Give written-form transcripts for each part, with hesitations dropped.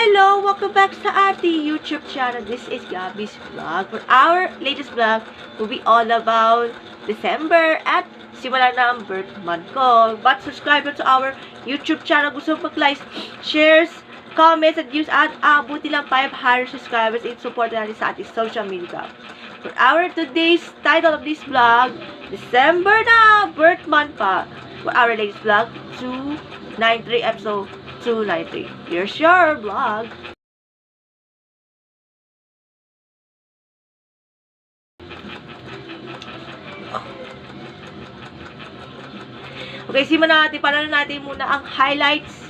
Hello! Welcome back sa ating YouTube channel. This is Gabby's Vlog. For our latest vlog will be all about December at simula na ang birth month ko. But subscribe to our YouTube channel. Gusto mo mag-like, shares, comments, and views at abuti lang 500 subscribers in support natin sa ating social media. For our today's title of this vlog, December na! Birth month pa. For our latest vlog, 293 episode 293. Here's your vlog. Okay, simulan natin. Panalan natin muna ang highlights.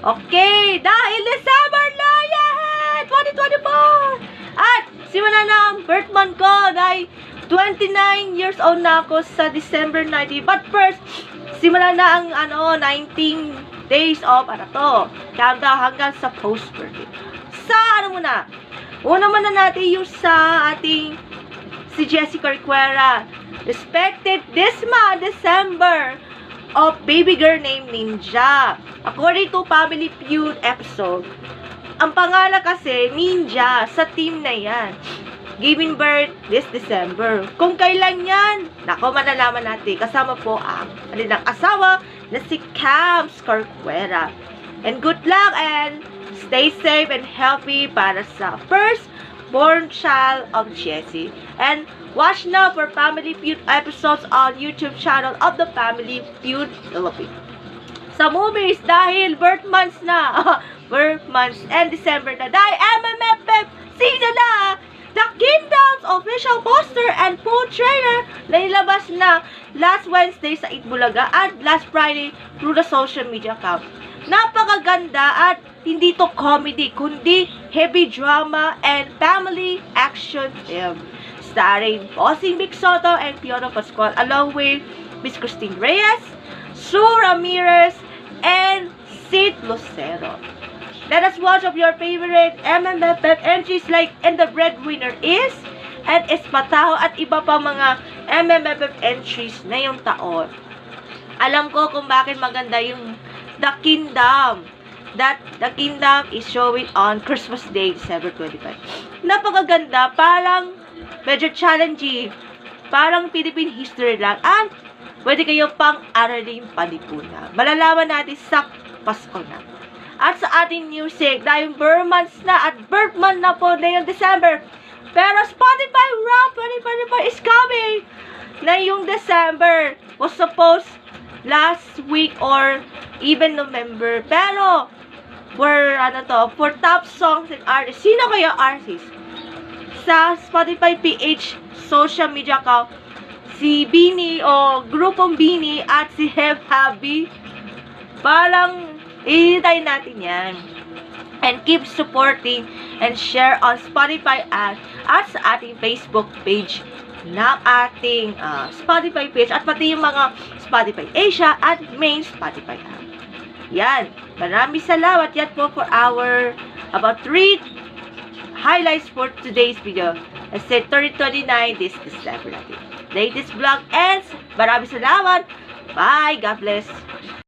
Okay, dahil December na yan! 2024! At simulan na ang birth month ko dahil 29 years old na ako sa December 19. But first, simulan na ang 19 days of countdown hanggang sa post-birthday. Sa muna? Una muna natin yung sa ating si Jessica Requera. Respected this month, December, of baby girl named Ninja. According to Family Feud episode, ang pangalan kasi Ninja sa team na yan. Giving birth this December. Kung kailan yan, nako, malalaman natin. Kasama po ang kanilang asawa na si Cam Requera. And good luck and stay safe and healthy para sa first born child of Jessie. And watch now for Family Feud episodes on YouTube channel of the Family Feud Philippines. Sa movies, dahil birth months na, birth months and December na, dahil MMFF season na, The Kingdom's official poster and full trailer na nilabas na last Wednesday sa Itbulaga at last Friday through the social media account. Napakaganda at hindi to comedy, kundi heavy drama and family action film. Starring Bossing Vic Soto and Fiona Pascual along with Miss Christine Reyes, Sue Ramirez, and Sid Lucero. Let us watch of your favorite MMFF entries like And the Breadwinner Is, and Espataho at iba pa mga MMFF entries na yung taon. Alam ko kung bakit maganda yung The Kingdom. That The Kingdom is showing on Christmas Day, December 25. Napakaganda, parang medyo challenging, parang Philippine history lang, at pwede kayo pang-araling palipunan. Malalaman natin sa Pasko na. At sa ating music, dahil birth months na at birth month na po na yung December. Pero Spotify Rap 2025 is coming na yung December was supposed last week or even November. Pero for top songs and artists, sino kaya artist? Sa Spotify PH social media account, si Bini o grupong Bini at si Hev Habi, parang ihintay natin yan. And keep supporting and share on Spotify at sa ating Facebook page ng ating Spotify page at pati yung mga Spotify Asia at main Spotify app. Yan. Maraming salamat. Yan po for our about 3 highlights for today's video. I said 3029 this December natin. Latest vlog ends. Maraming salamat. Bye. God bless.